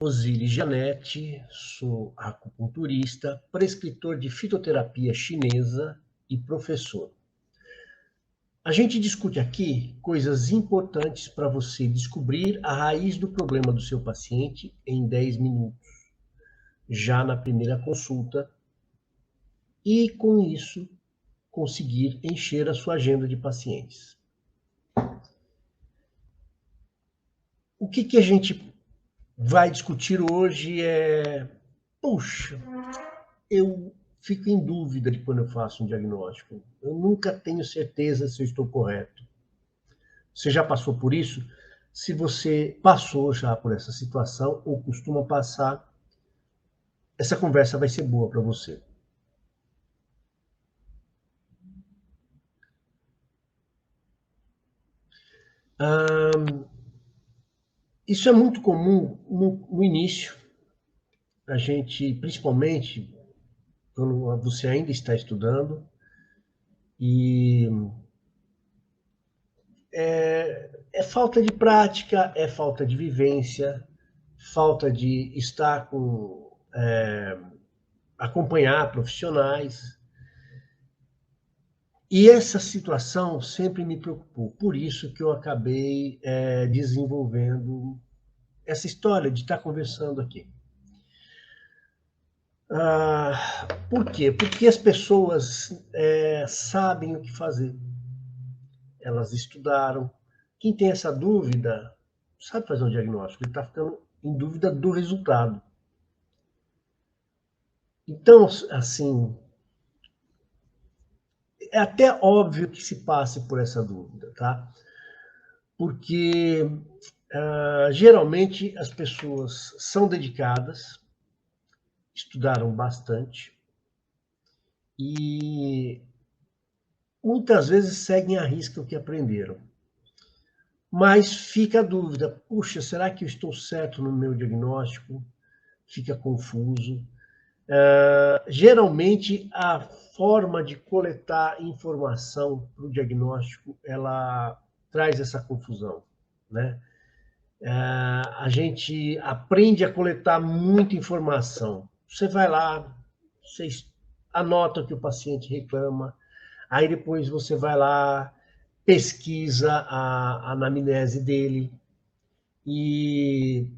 Osiris Janete, sou acupunturista, prescritor de fitoterapia chinesa e professor. A gente discute aqui coisas importantes para você descobrir a raiz do problema do seu paciente em 10 minutos, já na primeira consulta, e com isso conseguir encher a sua agenda de pacientes. O que a gente vai discutir hoje puxa, eu fico em dúvida de quando eu faço um diagnóstico. Eu nunca tenho certeza se eu estou correto. Você já passou por isso? Se você passou já por essa situação ou costuma passar, essa conversa vai ser boa para você. Isso é muito comum no início. A gente, principalmente quando você ainda está estudando, e é falta de prática, é falta de vivência, falta de estar com acompanhar profissionais. E essa situação sempre me preocupou. Por isso que eu acabei desenvolvendo essa história de estar conversando aqui. Por quê? Porque as pessoas sabem o que fazer. Elas estudaram. Quem tem essa dúvida sabe fazer um diagnóstico. Ele está ficando em dúvida do resultado. Então, assim, é até óbvio que se passe por essa dúvida, tá? Porque geralmente as pessoas são dedicadas, estudaram bastante e muitas vezes seguem à risca o que aprenderam. Mas fica a dúvida, puxa, será que eu estou certo no meu diagnóstico? Fica confuso. Geralmente a forma de coletar informação para o diagnóstico, ela traz essa confusão, né? A gente aprende a coletar muita informação. Você vai lá, você anota o que o paciente reclama, aí depois você vai lá, pesquisa a anamnese dele, e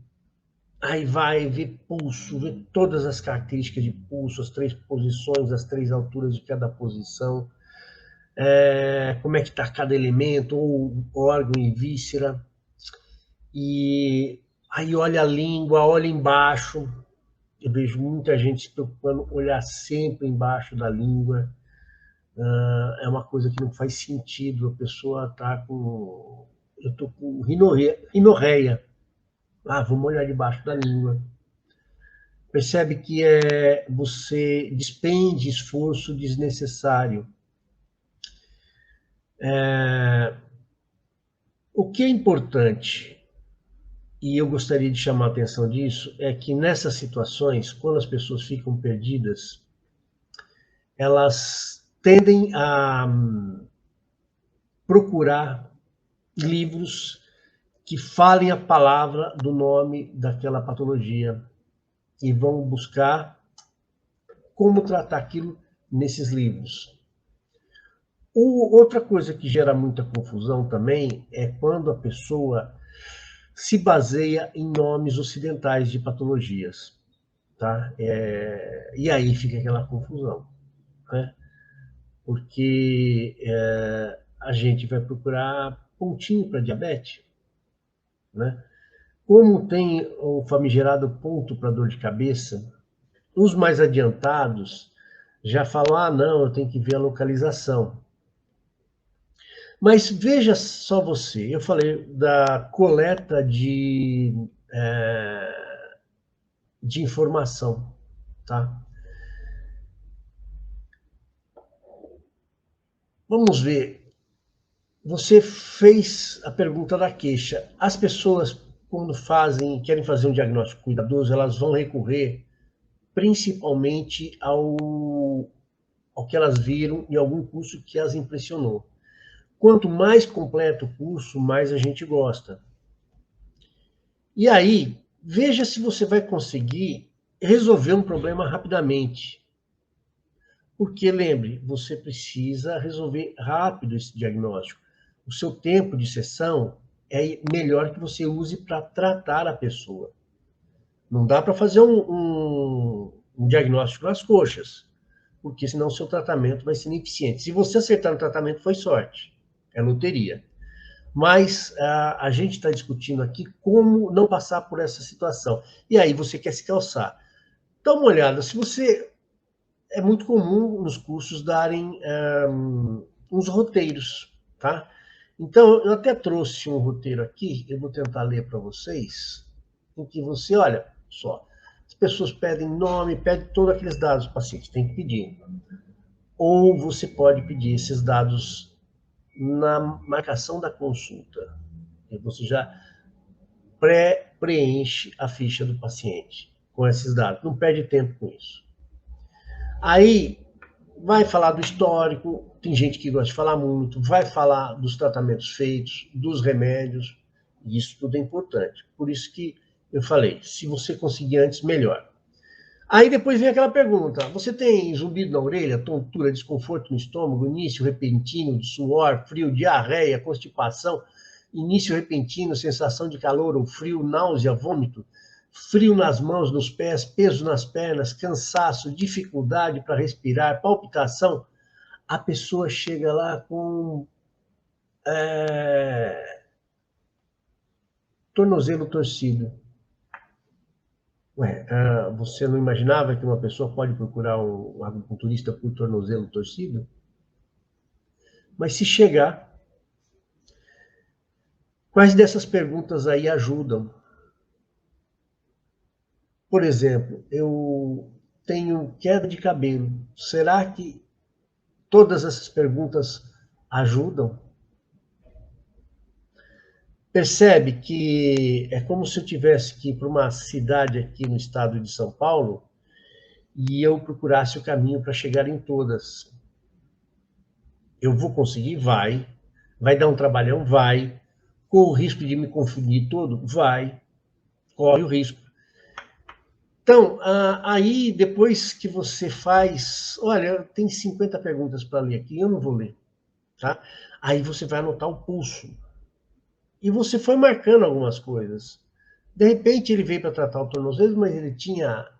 aí vai ver pulso, ver todas as características de pulso, as 3 posições, as 3 alturas de cada posição, como é que está cada elemento, ou órgão e víscera. E aí olha a língua, olha embaixo. Eu vejo muita gente se preocupando, olhar sempre embaixo da língua. É uma coisa que não faz sentido. A pessoa está com... Eu estou com rinorreia. Vamos olhar debaixo da língua. Percebe que você despende esforço desnecessário. O que é importante, e eu gostaria de chamar a atenção disso, é que nessas situações, quando as pessoas ficam perdidas, elas tendem a procurar livros que falem a palavra do nome daquela patologia e vão buscar como tratar aquilo nesses livros. Outra coisa que gera muita confusão também é quando a pessoa se baseia em nomes ocidentais de patologias, tá? E aí fica aquela confusão, né? Porque a gente vai procurar pontinho para diabetes, né? Como tem o famigerado ponto para dor de cabeça, os mais adiantados já falam, não, eu tenho que ver a localização. Mas veja só você, eu falei da coleta de informação, tá? Vamos ver, você fez a pergunta da queixa. As pessoas, quando querem fazer um diagnóstico cuidadoso, elas vão recorrer principalmente ao que elas viram em algum curso que as impressionou. Quanto mais completo o curso, mais a gente gosta. E aí, veja se você vai conseguir resolver um problema rapidamente. Porque, lembre, você precisa resolver rápido esse diagnóstico. O seu tempo de sessão é melhor que você use para tratar a pessoa. Não dá para fazer um diagnóstico nas coxas, porque senão o seu tratamento vai ser ineficiente. Se você acertar no tratamento, foi sorte, é loteria. Mas a gente está discutindo aqui como não passar por essa situação. E aí você quer se calçar. Dá uma olhada, se você... É muito comum nos cursos darem uns roteiros, tá? Então, eu até trouxe um roteiro aqui, eu vou tentar ler para vocês, em que você, olha só, as pessoas pedem nome, pedem todos aqueles dados do paciente, tem que pedir. Ou você pode pedir esses dados na marcação da consulta. E você já preenche a ficha do paciente com esses dados. Não perde tempo com isso. Aí vai falar do histórico, tem gente que gosta de falar muito, vai falar dos tratamentos feitos, dos remédios, e isso tudo é importante. Por isso que eu falei, se você conseguir antes, melhor. Aí depois vem aquela pergunta, você tem zumbido na orelha, tontura, desconforto no estômago, início repentino de suor, frio, diarreia, constipação, início repentino, sensação de calor ou frio, náusea, vômito, frio nas mãos, nos pés, peso nas pernas, cansaço, dificuldade para respirar, palpitação, a pessoa chega lá com tornozelo torcido. Ué, você não imaginava que uma pessoa pode procurar um acupunturista por tornozelo torcido? Mas se chegar, quais dessas perguntas aí ajudam? Por exemplo, eu tenho queda de cabelo. Será que todas essas perguntas ajudam? Percebe que é como se eu tivesse que ir para uma cidade aqui no estado de São Paulo e eu procurasse o caminho para chegar em todas. Eu vou conseguir? Vai. Vai dar um trabalhão? Vai. Corre o risco de me confundir todo? Vai. Corre o risco. Então, aí depois que você faz... Olha, tem 50 perguntas para ler aqui, eu não vou ler. Tá? Aí você vai anotar o pulso. E você foi marcando algumas coisas. De repente ele veio para tratar o tornozelo, mas ele tinha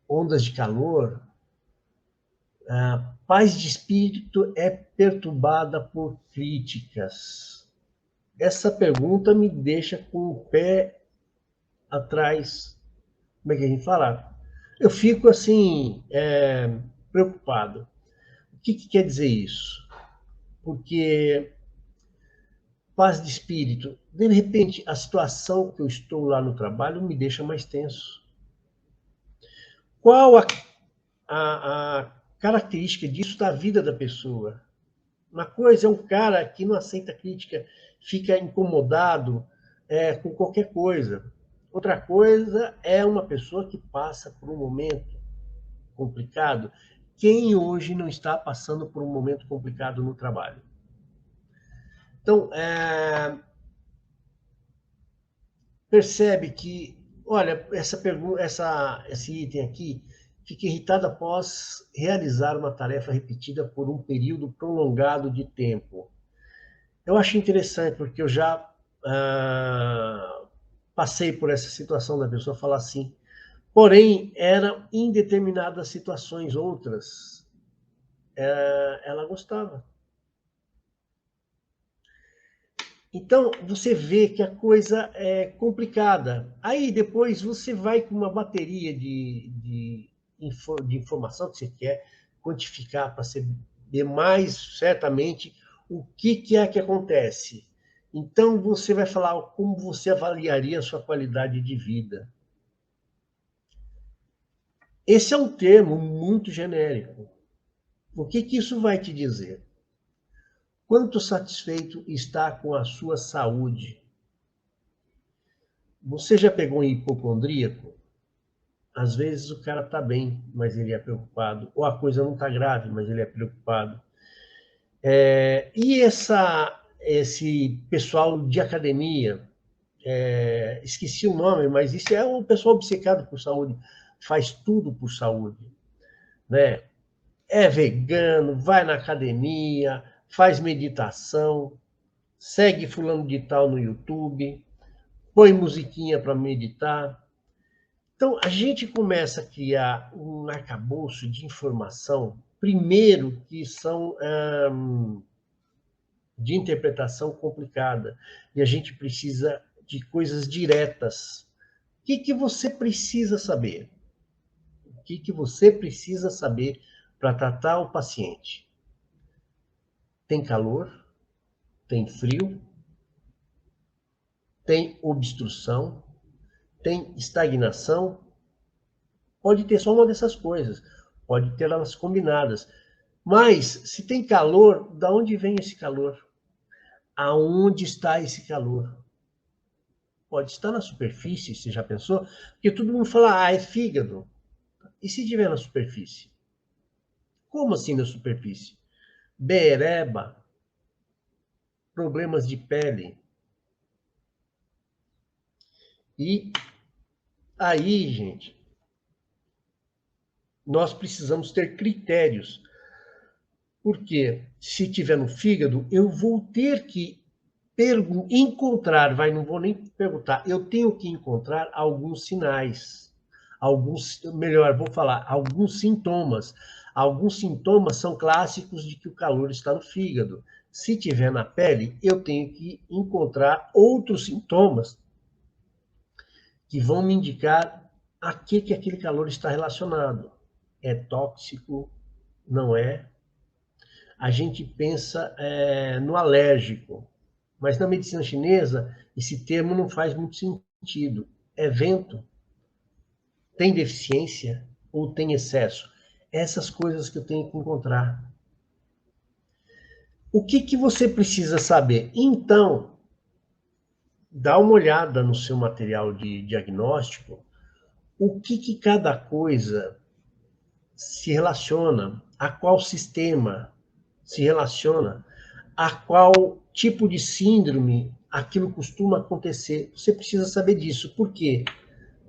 ondas de calor. Paz de espírito é perturbada por críticas. Essa pergunta me deixa com o pé atrás. Como é que a gente fala? Eu fico assim, preocupado. O que quer dizer isso? Porque paz de espírito, de repente a situação que eu estou lá no trabalho me deixa mais tenso. Qual a característica disso da vida da pessoa? Uma coisa é um cara que não aceita crítica, fica incomodado com qualquer coisa. Outra coisa é uma pessoa que passa por um momento complicado. Quem hoje não está passando por um momento complicado no trabalho? Então, percebe que, olha, esse item aqui, fica irritado após realizar uma tarefa repetida por um período prolongado de tempo. Eu acho interessante, porque eu já passei por essa situação da pessoa falar assim, porém, era em determinadas situações, outras, ela gostava. Então, você vê que a coisa é complicada. Aí, depois, você vai com uma bateria de informação que você quer quantificar para saber mais certamente o que é que acontece. Então, você vai falar como você avaliaria a sua qualidade de vida. Esse é um termo muito genérico. O que isso vai te dizer? Quanto satisfeito está com a sua saúde? Você já pegou um hipocondríaco? Às vezes o cara está bem, mas ele é preocupado. Ou a coisa não está grave, mas ele é preocupado. E esse pessoal de academia, esqueci o nome, mas isso é um pessoal obcecado por saúde, faz tudo por saúde, né? É vegano, vai na academia, faz meditação, segue fulano de tal no YouTube, põe musiquinha para meditar. Então, a gente começa a criar um arcabouço de informação, primeiro que são de interpretação complicada, e a gente precisa de coisas diretas. O que você precisa saber? O que você precisa saber para tratar o paciente? Tem calor? Tem frio? Tem obstrução? Tem estagnação? Pode ter só uma dessas coisas, pode ter elas combinadas. Mas, se tem calor, da onde vem esse calor? Aonde está esse calor? Pode estar na superfície, você já pensou? Porque todo mundo fala, é fígado. E se estiver na superfície? Como assim na superfície? Bereba, problemas de pele. E aí, gente, nós precisamos ter critérios. Porque se tiver no fígado, eu vou ter que encontrar, não vou nem perguntar, eu tenho que encontrar alguns sinais, melhor, vou falar, alguns sintomas. Alguns sintomas são clássicos de que o calor está no fígado. Se tiver na pele, eu tenho que encontrar outros sintomas que vão me indicar a que aquele calor está relacionado. É tóxico? Não é? A gente pensa no alérgico, mas na medicina chinesa esse termo não faz muito sentido. É vento? Tem deficiência ou tem excesso? Essas coisas que eu tenho que encontrar. O que você precisa saber? Então, dá uma olhada no seu material de diagnóstico, o que cada coisa se relaciona, a qual sistema se relaciona, a qual tipo de síndrome aquilo costuma acontecer. Você precisa saber disso. Por quê?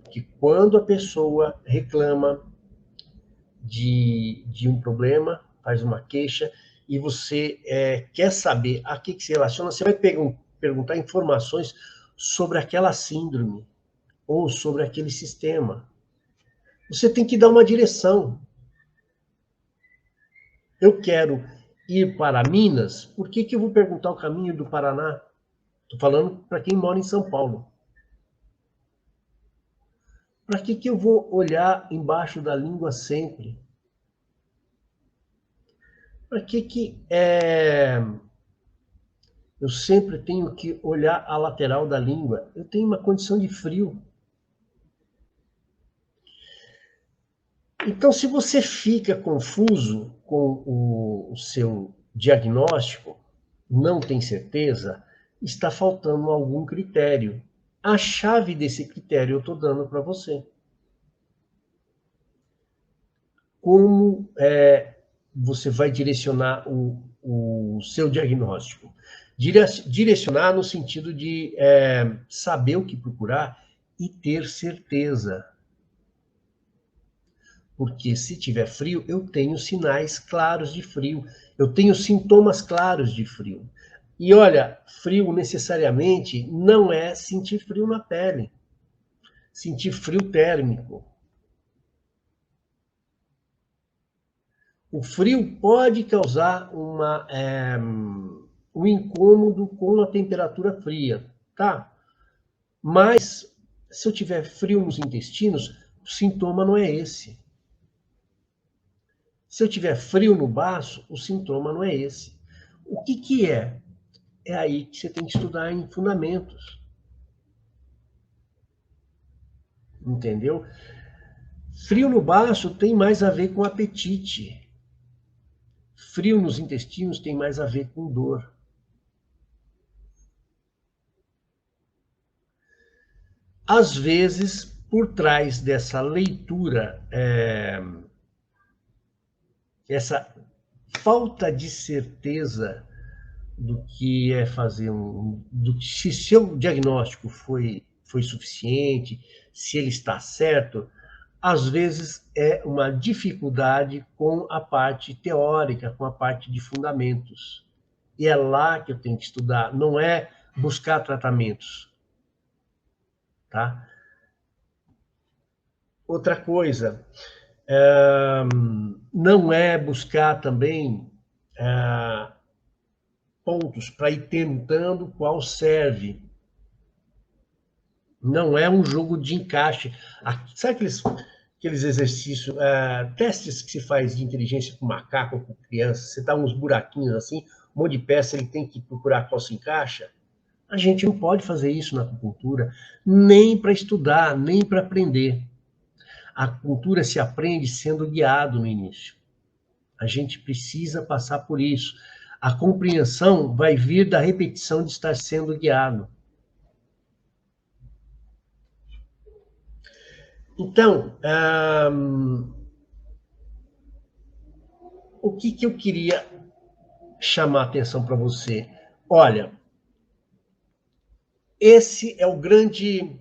Porque quando a pessoa reclama de um problema, faz uma queixa, e você quer saber a que se relaciona, você vai perguntar informações sobre aquela síndrome ou sobre aquele sistema. Você tem que dar uma direção. Eu quero ir para Minas, por que eu vou perguntar o caminho do Paraná? Estou falando para quem mora em São Paulo. Para que eu vou olhar embaixo da língua sempre? Para que eu sempre tenho que olhar a lateral da língua? Eu tenho uma condição de frio. Então, se você fica confuso com o seu diagnóstico, não tem certeza, está faltando algum critério. A chave desse critério eu estou dando para você. Como você vai direcionar o seu diagnóstico? Direcionar no sentido de saber o que procurar e ter certeza. Porque se tiver frio, eu tenho sinais claros de frio. Eu tenho sintomas claros de frio. E olha, frio necessariamente não é sentir frio na pele. Sentir frio térmico. O frio pode causar um incômodo com a temperatura fria, tá? Mas se eu tiver frio nos intestinos, o sintoma não é esse. Se eu tiver frio no baço, o sintoma não é esse. O que é? É aí que você tem que estudar em fundamentos. Entendeu? Frio no baço tem mais a ver com apetite. Frio nos intestinos tem mais a ver com dor. Às vezes, por trás dessa leitura, essa falta de certeza do que é fazer se seu diagnóstico foi suficiente, se ele está certo, às vezes é uma dificuldade com a parte teórica, com a parte de fundamentos. E é lá que eu tenho que estudar, não é buscar tratamentos, tá? Outra coisa, não é buscar também pontos para ir tentando qual serve. Não é um jogo de encaixe. Sabe aqueles exercícios, testes que se faz de inteligência com macaco, com criança? Você dá uns buraquinhos assim, um monte de peça, ele tem que procurar qual se encaixa. A gente não pode fazer isso na acupuntura, nem para estudar, nem para aprender. A acupuntura se aprende sendo guiado no início. A gente precisa passar por isso. A compreensão vai vir da repetição de estar sendo guiado. Então, o que eu queria chamar a atenção para você? Olha, esse é o grande...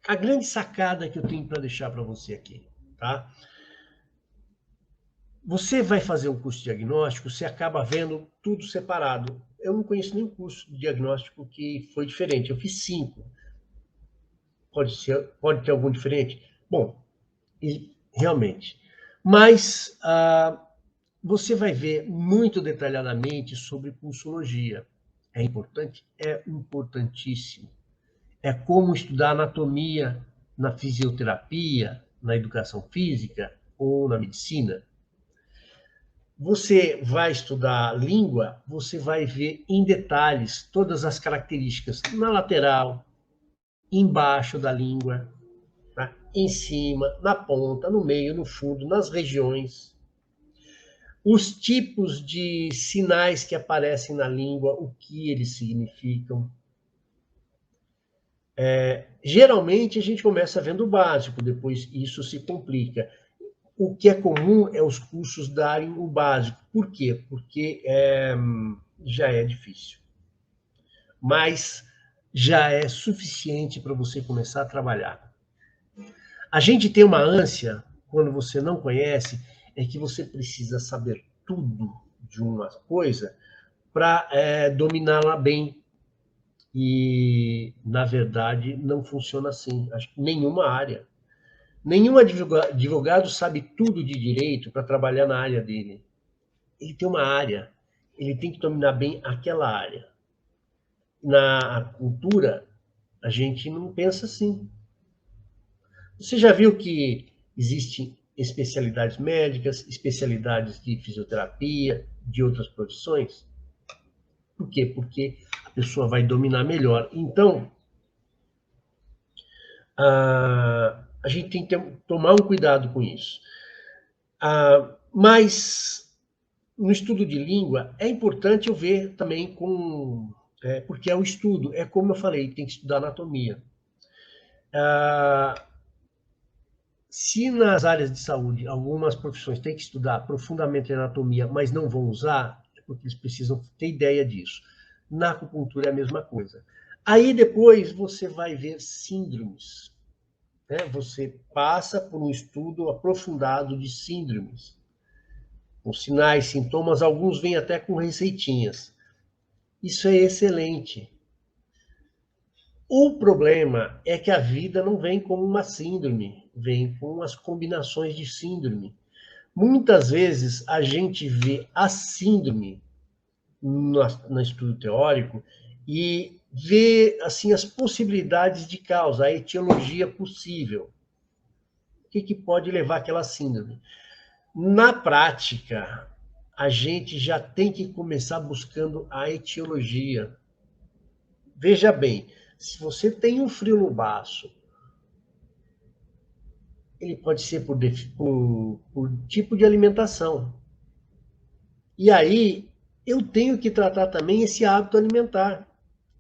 a grande sacada que eu tenho para deixar para você aqui, tá? Você vai fazer um curso de diagnóstico, você acaba vendo tudo separado. Eu não conheço nenhum curso de diagnóstico que foi diferente. Eu fiz 5. Pode ter algum diferente? Bom, realmente. Mas você vai ver muito detalhadamente sobre pulsologia. É importante? É importantíssimo. É como estudar anatomia na fisioterapia, na educação física ou na medicina. Você vai estudar língua, você vai ver em detalhes todas as características na lateral, embaixo da língua, tá? Em cima, na ponta, no meio, no fundo, nas regiões. Os tipos de sinais que aparecem na língua, o que eles significam. Geralmente a gente começa vendo o básico, depois isso se complica. O que é comum é os cursos darem o básico. Por quê? Porque já é difícil. Mas já é suficiente para você começar a trabalhar. A gente tem uma ânsia, quando você não conhece, é que você precisa saber tudo de uma coisa para dominá-la bem. E, na verdade, não funciona assim. Acho que nenhuma área. Nenhum advogado sabe tudo de direito para trabalhar na área dele. Ele tem uma área, ele tem que dominar bem aquela área. Na cultura, a gente não pensa assim. Você já viu que existem especialidades médicas, especialidades de fisioterapia, de outras profissões? Por quê? Porque a pessoa vai dominar melhor. Então, a gente tem que tomar um cuidado com isso. Mas, no estudo de língua, é importante eu ver também porque é o estudo, é como eu falei, tem que estudar anatomia. Se nas áreas de saúde algumas profissões têm que estudar profundamente anatomia, mas não vão usar, é porque eles precisam ter ideia disso. Na acupuntura é a mesma coisa. Aí depois você vai ver síndromes. Né? Você passa por um estudo aprofundado de síndromes. Com sinais, sintomas, alguns vêm até com receitinhas. Isso é excelente. O problema é que a vida não vem como uma síndrome, vem com as combinações de síndrome. Muitas vezes a gente vê a síndrome no estudo teórico e vê assim as possibilidades de causa, a etiologia possível. O que pode levar àquela síndrome? Na prática, a gente já tem que começar buscando a etiologia. Veja bem, se você tem um frio no baço, ele pode ser por tipo de alimentação. E aí, eu tenho que tratar também esse hábito alimentar.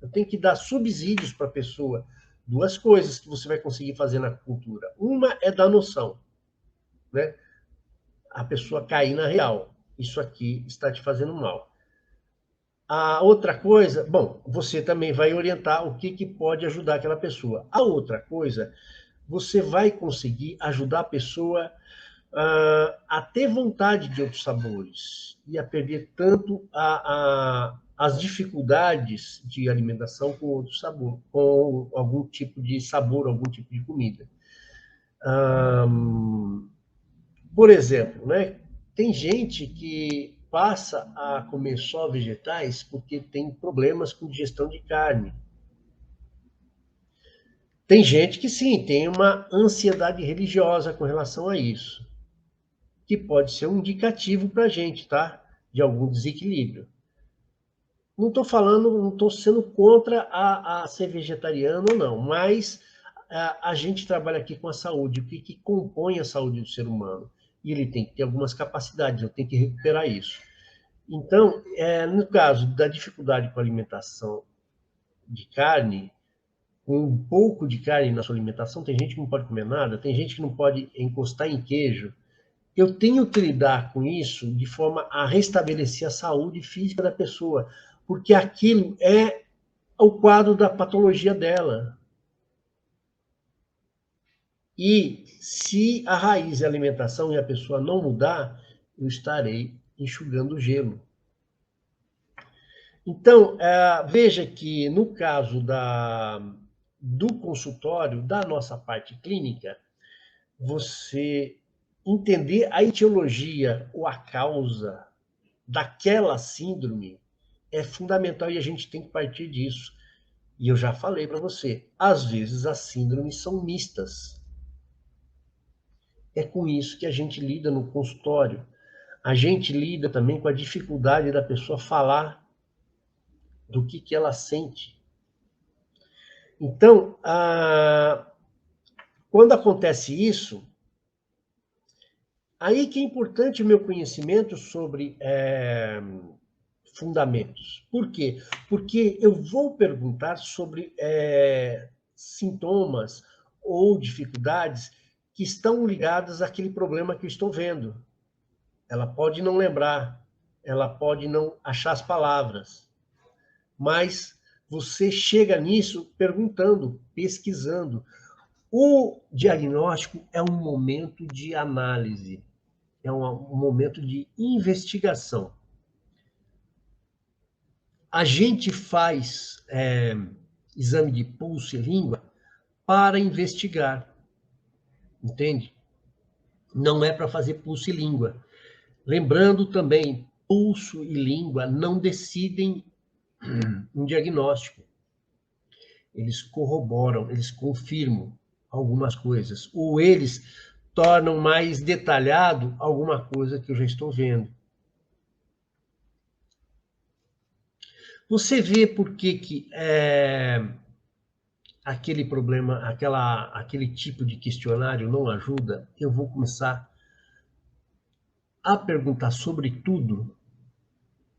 Eu tenho que dar subsídios para a pessoa. 2 coisas que você vai conseguir fazer na cultura. Uma é dar noção, né? A pessoa cair na real. isso aqui está te fazendo mal. A outra coisa, bom, você também vai orientar o que pode ajudar aquela pessoa. A outra coisa, você vai conseguir ajudar a pessoa a ter vontade de outros sabores e a perder tanto as dificuldades de alimentação com outro sabor, com algum tipo de sabor, algum tipo de comida. Por exemplo, né, tem gente que passa a comer só vegetais porque tem problemas com digestão de carne. Tem gente que sim, tem uma ansiedade religiosa com relação a isso, que pode ser um indicativo para a gente, tá? De algum desequilíbrio. Não estou falando, não estou sendo contra a ser vegetariano ou não, mas a gente trabalha aqui com a saúde, o que compõe a saúde do ser humano. E ele tem que ter algumas capacidades, eu tenho que recuperar isso. Então, no caso da dificuldade com a alimentação de carne, com um pouco de carne na sua alimentação, tem gente que não pode comer nada, tem gente que não pode encostar em queijo. Eu tenho que lidar com isso de forma a restabelecer a saúde física da pessoa, porque aquilo é o quadro da patologia dela. E se a raiz é a alimentação e a pessoa não mudar, eu estarei enxugando o gelo. Então, veja que no caso do consultório, da nossa parte clínica, você entender a etiologia ou a causa daquela síndrome é fundamental e a gente tem que partir disso. E eu já falei para você, às vezes as síndromes são mistas. É com isso que a gente lida no consultório. A gente lida também com a dificuldade da pessoa falar do que ela sente. Então, quando acontece isso, aí que é importante o meu conhecimento sobre fundamentos. Por quê? Porque eu vou perguntar sobre sintomas ou dificuldades que estão ligadas àquele problema que eu estou vendo. Ela pode não lembrar, ela pode não achar as palavras, mas você chega nisso perguntando, pesquisando. O diagnóstico é um momento de análise, é um momento de investigação. A gente faz exame de pulso e língua para investigar, entende? Não é para fazer pulso e língua. Lembrando também, pulso e língua não decidem um diagnóstico. Eles corroboram, eles confirmam algumas coisas, ou eles tornam mais detalhado alguma coisa que eu já estou vendo. Você vê por que aquele problema, aquele tipo de questionário não ajuda? Eu vou começar a perguntar sobre tudo,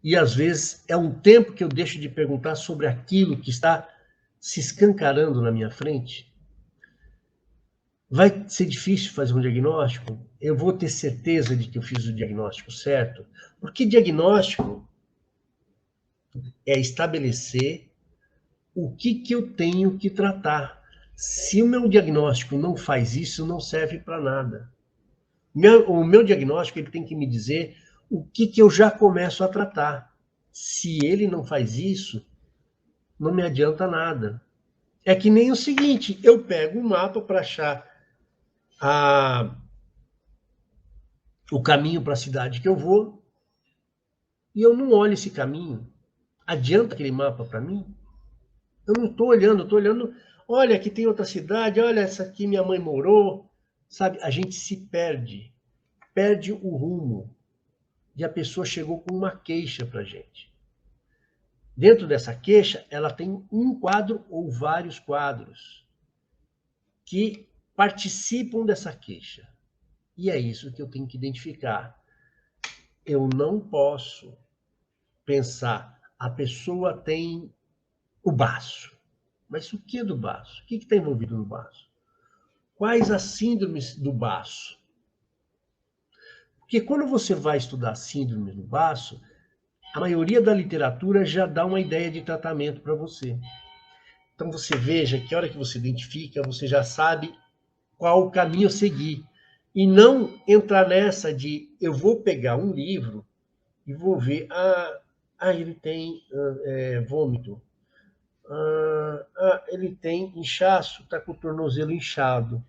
e às vezes é um tempo que eu deixo de perguntar sobre aquilo que está se escancarando na minha frente. Vai ser difícil fazer um diagnóstico? Eu vou ter certeza de que eu fiz o diagnóstico certo? Porque diagnóstico é estabelecer o que eu tenho que tratar. Se o meu diagnóstico não faz isso, não serve para nada. O meu diagnóstico ele tem que me dizer o que eu já começo a tratar. Se ele não faz isso, não me adianta nada. É que nem o seguinte, eu pego um mapa para achar o caminho para a cidade que eu vou e eu não olho esse caminho. Adianta aquele mapa para mim? Eu não estou olhando, eu estou olhando, olha, aqui tem outra cidade, olha, essa aqui minha mãe morou. Sabe, a gente se perde o rumo. E a pessoa chegou com uma queixa para a gente. Dentro dessa queixa, ela tem um quadro ou vários quadros que participam dessa queixa. E é isso que eu tenho que identificar. Eu não posso pensar, a pessoa tem o baço. Mas o que é do baço? O que está envolvido no baço? Quais as síndromes do baço? Porque quando você vai estudar síndrome do baço, a maioria da literatura já dá uma ideia de tratamento para você. Então você veja que a hora que você identifica, você já sabe qual o caminho a seguir. E não entrar nessa de eu vou pegar um livro e vou ver, ele tem vômito. Ele tem inchaço, está com o tornozelo inchado.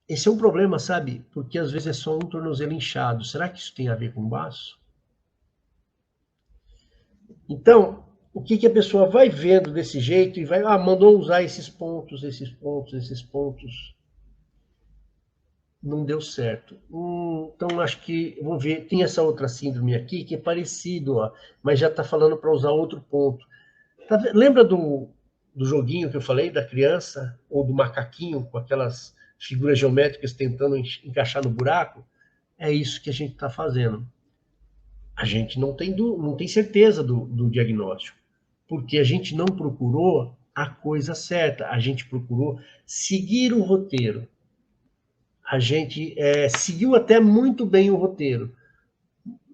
Esse é um problema, sabe? Porque às vezes é só um tornozelo inchado. Será que isso tem a ver com baço? Então, o que, que a pessoa vai vendo desse jeito e vai, mandou usar esses pontos, esses pontos, esses pontos. Não deu certo. Então, acho que, vou ver, tem essa outra síndrome aqui que é parecido, ó, mas já está falando para usar outro ponto. Lembra do joguinho que eu falei, da criança, ou do macaquinho com aquelas figuras geométricas tentando encaixar no buraco? É isso que a gente está fazendo. A gente não tem certeza do diagnóstico, porque a gente não procurou a coisa certa, a gente procurou seguir o roteiro. A gente seguiu até muito bem o roteiro,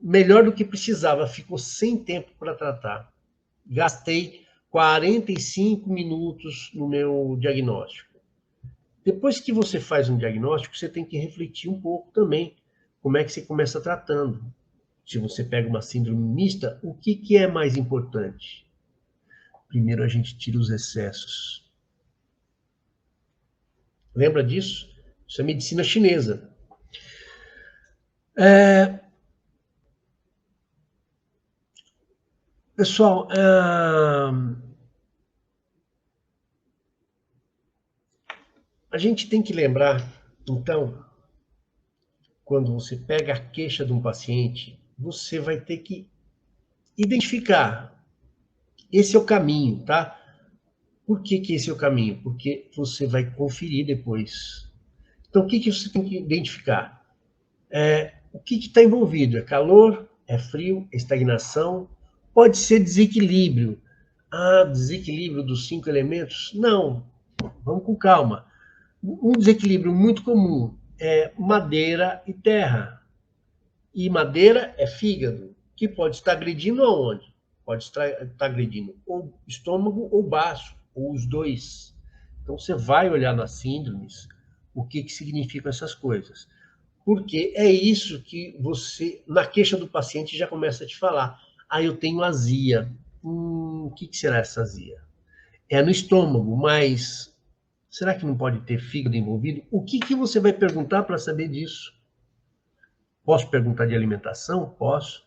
melhor do que precisava, ficou sem tempo para tratar. Gastei 45 minutos no meu diagnóstico. Depois que você faz um diagnóstico, você tem que refletir um pouco também como é que você começa tratando. Se você pega uma síndrome mista, o que é mais importante? Primeiro a gente tira os excessos. Lembra disso? Isso é medicina chinesa. Pessoal, a gente tem que lembrar, então, quando você pega a queixa de um paciente, você vai ter que identificar. Esse é o caminho, tá? Por que esse é o caminho? Porque você vai conferir depois. Então, o que você tem que identificar? O que está envolvido? É calor? É frio? É estagnação? Pode ser desequilíbrio. Desequilíbrio dos 5 elementos? Não. Vamos com calma. Um desequilíbrio muito comum é madeira e terra. E madeira é fígado, que pode estar agredindo aonde? Pode estar agredindo ou estômago ou baço, ou os dois. Então você vai olhar nas síndromes o que significam essas coisas. Porque é isso que você, na queixa do paciente, já começa a te falar. Eu tenho azia. O que será essa azia? É no estômago, mas será que não pode ter fígado envolvido? O que você vai perguntar para saber disso? Posso perguntar de alimentação? Posso.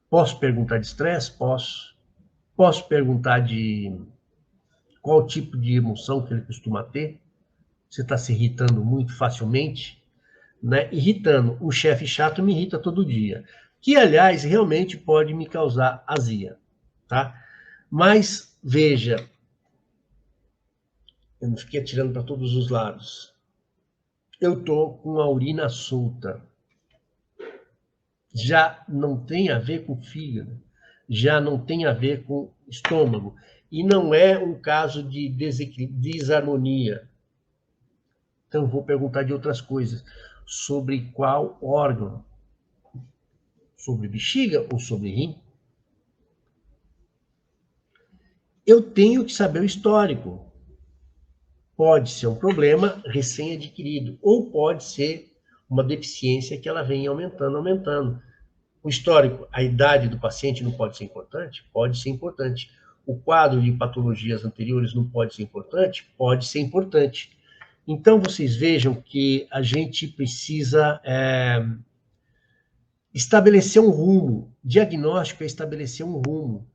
Posso perguntar de estresse? Posso. Posso perguntar de qual tipo de emoção que ele costuma ter? Você está se irritando muito facilmente? Né? Irritando. O chefe chato me irrita todo dia. Que, aliás, realmente pode me causar azia. Tá? Mas, veja, eu não fiquei atirando para todos os lados. Eu estou com a urina solta. Já não tem a ver com fígado, já não tem a ver com estômago. E não é um caso de desarmonia. Então, vou perguntar de outras coisas. Sobre qual órgão? Sobre bexiga ou sobre rim? Eu tenho que saber o histórico. Pode ser um problema recém-adquirido, ou pode ser uma deficiência que ela vem aumentando, aumentando. O histórico, a idade do paciente não pode ser importante? Pode ser importante. O quadro de patologias anteriores não pode ser importante? Pode ser importante. Então, vocês vejam que a gente precisa estabelecer um rumo. Diagnóstico é estabelecer um rumo.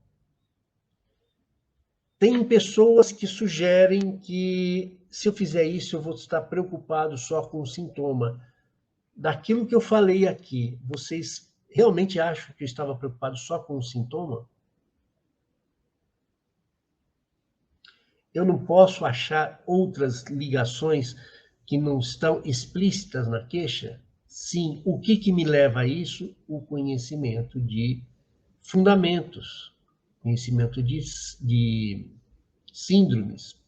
Tem pessoas que sugerem que se eu fizer isso, eu vou estar preocupado só com o sintoma. Daquilo que eu falei aqui, vocês realmente acham que eu estava preocupado só com o sintoma? Eu não posso achar outras ligações que não estão explícitas na queixa? Sim. O que me leva a isso? O conhecimento de fundamentos, conhecimento de síndromes.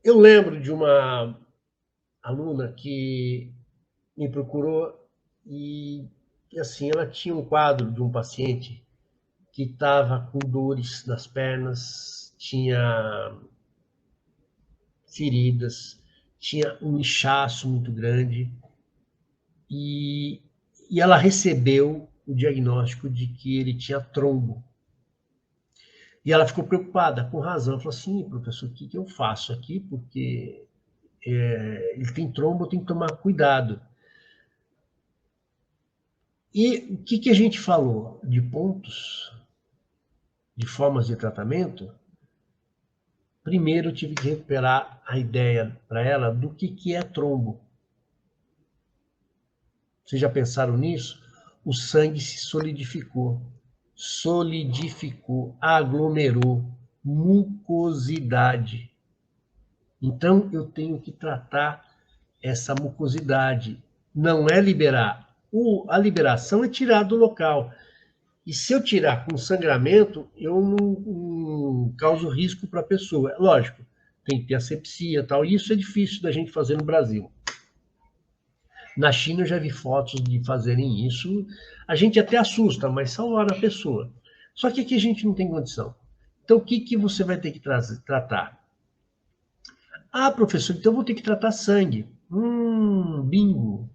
Eu lembro de uma aluna que me procurou e assim, ela tinha um quadro de um paciente que estava com dores nas pernas, tinha feridas, tinha um inchaço muito grande e, e ela recebeu o diagnóstico de que ele tinha trombo. E ela ficou preocupada, com razão. Ela falou assim, professor, o que eu faço aqui? Porque ele tem trombo, eu tenho que tomar cuidado. E o que a gente falou de pontos, de formas de tratamento? Primeiro, eu tive que recuperar a ideia para ela do que é trombo. Vocês já pensaram nisso? O sangue se solidificou, aglomerou, mucosidade. Então, eu tenho que tratar essa mucosidade. Não é liberar. A liberação é tirar do local. E se eu tirar com sangramento, eu não causo risco para a pessoa. Lógico, tem que ter asepsia e tal. E isso é difícil da gente fazer no Brasil. Na China eu já vi fotos de fazerem isso. A gente até assusta, mas salvar a pessoa. Só que aqui a gente não tem condição. Então, o que você vai ter que tratar? Ah, professor, então eu vou ter que tratar sangue. Bingo.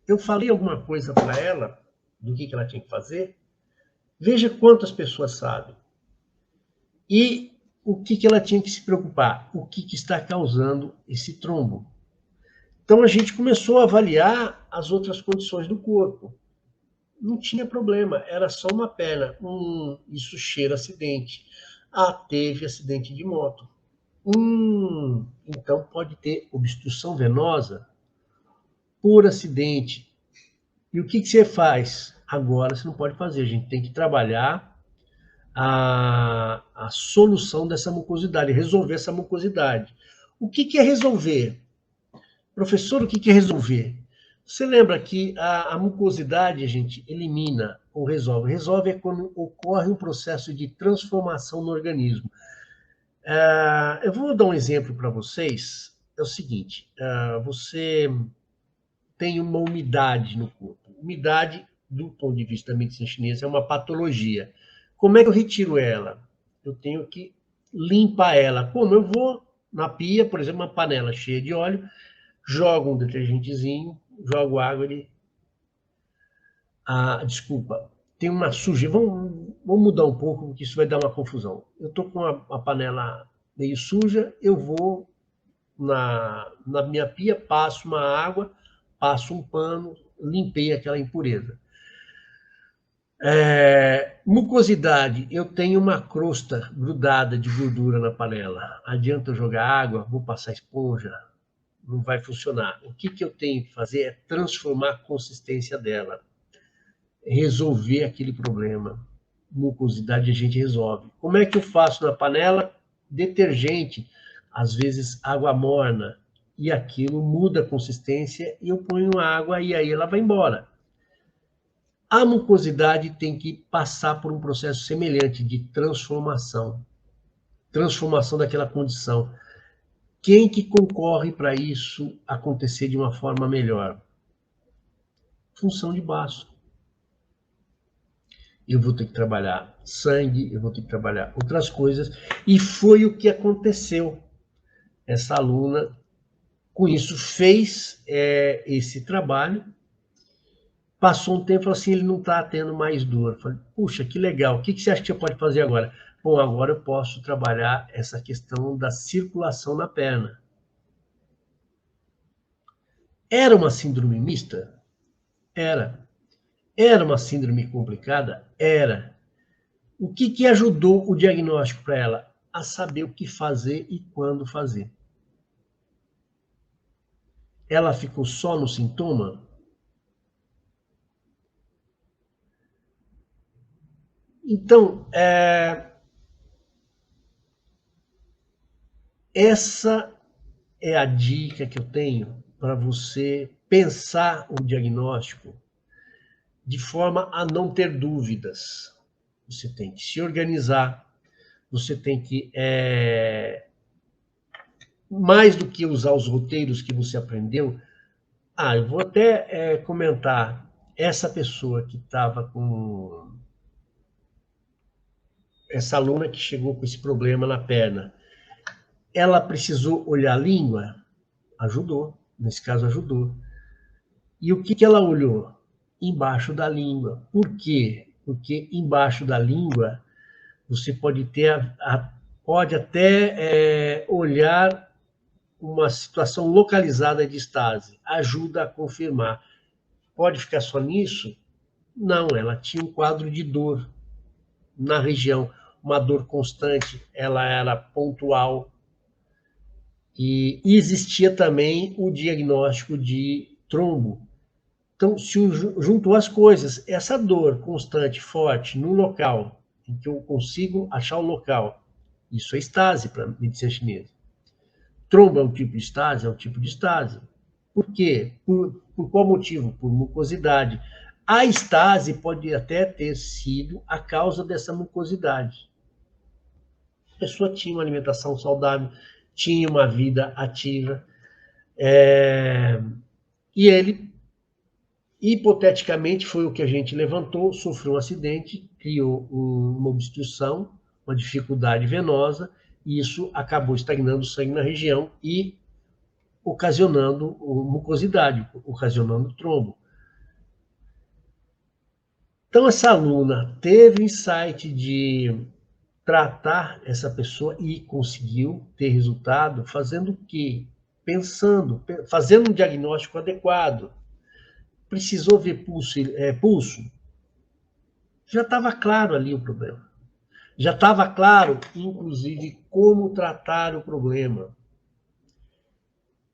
Eu falei alguma coisa para ela do que ela tinha que fazer? Veja quantas pessoas sabem. E o que ela tinha que se preocupar? O que está causando esse trombo? Então a gente começou a avaliar as outras condições do corpo. Não tinha problema, era só uma perna. Isso cheira acidente. Ah, teve acidente de moto. Então pode ter obstrução venosa por acidente. E o que você faz? Agora você não pode fazer, a gente tem que trabalhar a solução dessa mucosidade, resolver essa mucosidade. O que é resolver? Professor, o que é resolver? Você lembra que a mucosidade a gente elimina ou resolve? Resolve é quando ocorre um processo de transformação no organismo. Eu vou dar um exemplo para vocês. É o seguinte, você tem uma umidade no corpo. Umidade, do ponto de vista da medicina chinesa, é uma patologia. Como é que eu retiro ela? Eu tenho que limpar ela. Como? Eu vou na pia, por exemplo, uma panela cheia de óleo, jogo um detergentezinho, jogo água ali. Desculpa, tem uma sujeira. Vamos mudar um pouco, porque isso vai dar uma confusão. Eu estou com a panela meio suja, eu vou na minha pia, passo uma água, passo um pano, limpei aquela impureza. Mucosidade, eu tenho uma crosta grudada de gordura na panela. Adianta eu jogar água, vou passar esponja, não vai funcionar. O que eu tenho que fazer é transformar a consistência dela, resolver aquele problema. Mucosidade a gente resolve. Como é que eu faço na panela? Detergente, às vezes água morna, e aquilo muda a consistência e eu ponho água e aí ela vai embora. A mucosidade tem que passar por um processo semelhante de transformação daquela condição. Quem que concorre para isso acontecer de uma forma melhor? Função de baço. Eu vou ter que trabalhar sangue, eu vou ter que trabalhar outras coisas, e foi o que aconteceu. Essa aluna, com isso, fez esse trabalho, passou um tempo e falou assim, ele não está tendo mais dor. Eu falei, puxa, que legal, o que você acha que você pode fazer agora? Bom, agora eu posso trabalhar essa questão da circulação na perna. Era uma síndrome mista? Era. Era uma síndrome complicada? Era. O que ajudou o diagnóstico para ela? A saber o que fazer e quando fazer. Ela ficou só no sintoma? Então, essa é a dica que eu tenho para você pensar o diagnóstico de forma a não ter dúvidas. Você tem que se organizar, você tem que mais do que usar os roteiros que você aprendeu, eu vou até comentar, essa pessoa que estava com... Essa aluna que chegou com esse problema na perna, ela precisou olhar a língua? Ajudou, nesse caso ajudou. E o que ela olhou? Embaixo da língua. Por quê? Porque embaixo da língua você pode ter, pode até olhar uma situação localizada de estase. Ajuda a confirmar. Pode ficar só nisso? Não, ela tinha um quadro de dor na região, uma dor constante, ela era pontual. E existia também o diagnóstico de trombo. Então, se juntou as coisas, essa dor constante, forte, no local, em que eu consigo achar o local, isso é estase para a medicina chinesa. Trombo é um tipo de estase? É um tipo de estase. Por quê? Por qual motivo? Por mucosidade. A estase pode até ter sido a causa dessa mucosidade. A pessoa tinha uma alimentação saudável, tinha uma vida ativa, e ele, hipoteticamente, foi o que a gente levantou, sofreu um acidente, criou uma obstrução, uma dificuldade venosa, e isso acabou estagnando o sangue na região e ocasionando mucosidade, ocasionando trombo. Então, essa aluna teve o insight de tratar essa pessoa e conseguiu ter resultado fazendo o quê? Pensando, fazendo um diagnóstico adequado. Precisou ver pulso. Já estava claro ali o problema. Já estava claro, inclusive, como tratar o problema.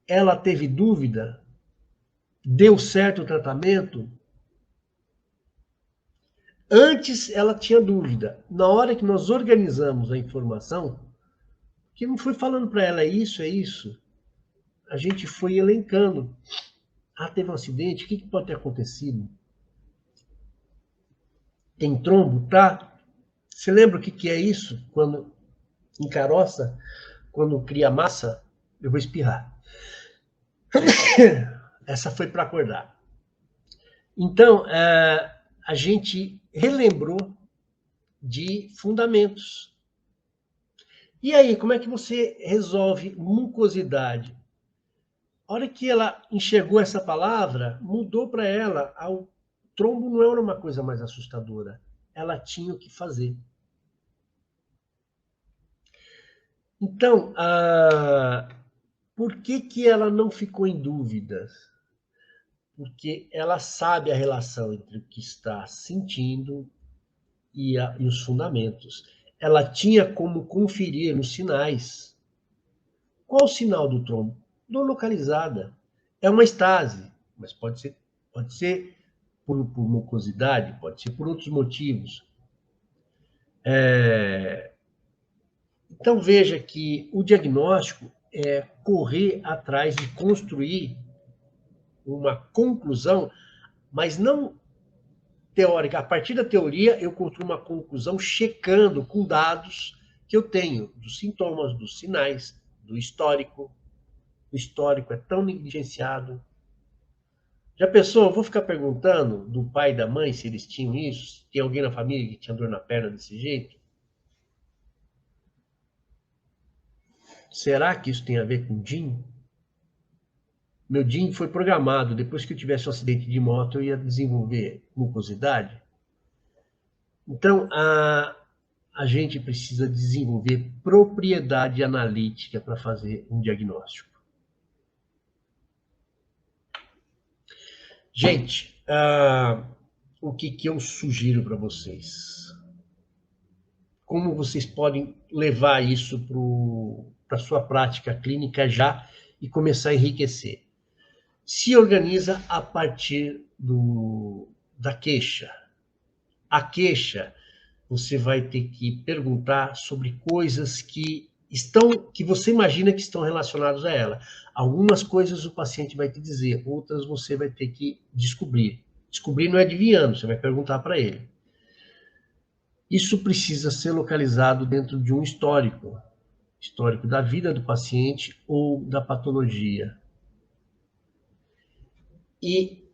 Ela teve dúvida? Deu certo o tratamento? Antes ela tinha dúvida. Na hora que nós organizamos a informação, que não foi falando para ela é isso, a gente foi elencando. Teve um acidente, o que pode ter acontecido? Tem trombo? Tá. Você lembra o que é isso? Quando encaroça, quando cria massa? Eu vou espirrar. Essa foi para acordar. Então, a gente relembrou de fundamentos. E aí, como é que você resolve mucosidade? A hora que ela enxergou essa palavra, mudou para ela. O trombo não era uma coisa mais assustadora. Ela tinha o que fazer. Então, por que ela não ficou em dúvidas? Porque ela sabe a relação entre o que está sentindo e os fundamentos. Ela tinha como conferir nos sinais. Qual o sinal do trombo? Dor localizada. É uma estase, mas pode ser por mucosidade, pode ser por outros motivos. Então, veja que o diagnóstico é correr atrás de construir uma conclusão, mas não teórica. A partir da teoria, eu construo uma conclusão checando com dados que eu tenho dos sintomas, dos sinais, do histórico. O histórico é tão negligenciado. Já pensou? Eu vou ficar perguntando do pai e da mãe se eles tinham isso? Tem alguém na família que tinha dor na perna desse jeito? Será que isso tem a ver com DIN? Meu DIN foi programado. Depois que eu tivesse um acidente de moto, eu ia desenvolver mucosidade. Então, a gente precisa desenvolver propriedade analítica para fazer um diagnóstico. Gente, o que eu sugiro para vocês? Como vocês podem levar isso para a sua prática clínica já e começar a enriquecer? Se organiza a partir da queixa. A queixa, você vai ter que perguntar sobre coisas que você imagina que estão relacionadas a ela. Algumas coisas o paciente vai te dizer, outras você vai ter que descobrir. Descobrir não é adivinhando, você vai perguntar para ele. Isso precisa ser localizado dentro de um histórico. histórico da vida do paciente ou da patologia. E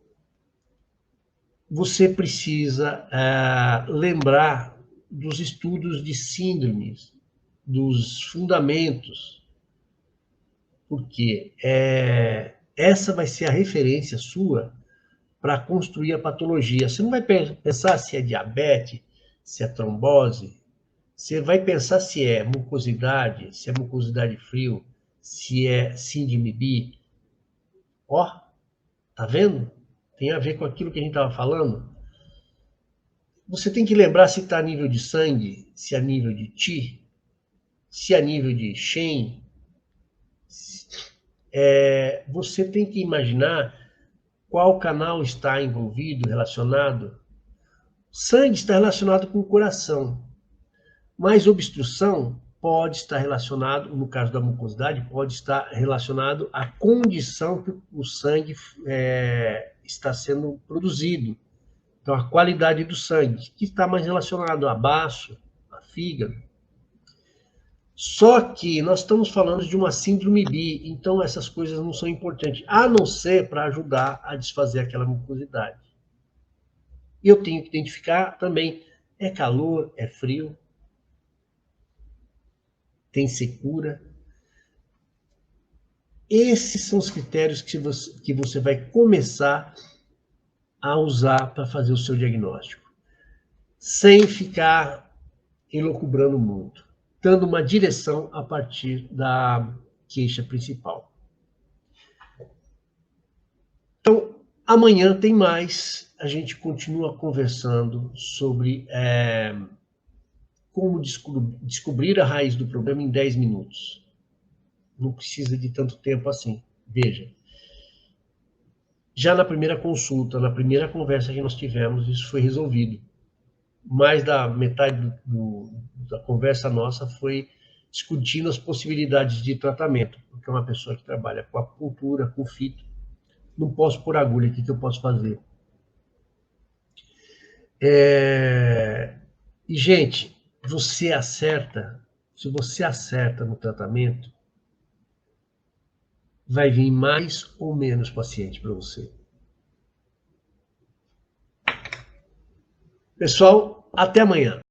você precisa lembrar dos estudos de síndromes, dos fundamentos, porque essa vai ser a referência sua para construir a patologia. Você não vai pensar se é diabetes, se é trombose, você vai pensar se é mucosidade frio, se é síndrome B. Ó, tá vendo? Tem a ver com aquilo que a gente estava falando. Você tem que lembrar se está a nível de sangue, se é a nível de Ti, se é a nível de Shen. Você tem que imaginar qual canal está envolvido, relacionado. Sangue está relacionado com o coração, mas obstrução pode estar relacionado, no caso da mucosidade, pode estar relacionado à condição que o sangue está sendo produzido. Então, a qualidade do sangue, que está mais relacionado a baço, a fígado. Só que nós estamos falando de uma síndrome B, então essas coisas não são importantes, a não ser para ajudar a desfazer aquela mucosidade. E eu tenho que identificar também, é calor, é frio, tem secura. Esses são os critérios que você vai começar a usar para fazer o seu diagnóstico, sem ficar elucubrando muito, dando uma direção a partir da queixa principal. Então, amanhã tem mais, a gente continua conversando sobre como descobrir a raiz do problema em 10 minutos. Não precisa de tanto tempo assim. Veja, já na primeira consulta, na primeira conversa que nós tivemos, isso foi resolvido. Mais da metade da conversa nossa foi discutindo as possibilidades de tratamento, porque é uma pessoa que trabalha com acupuntura, com fito, não posso pôr agulha, o que eu posso fazer? E, gente, se você acerta no tratamento, vai vir mais ou menos paciente para você. Pessoal, até amanhã.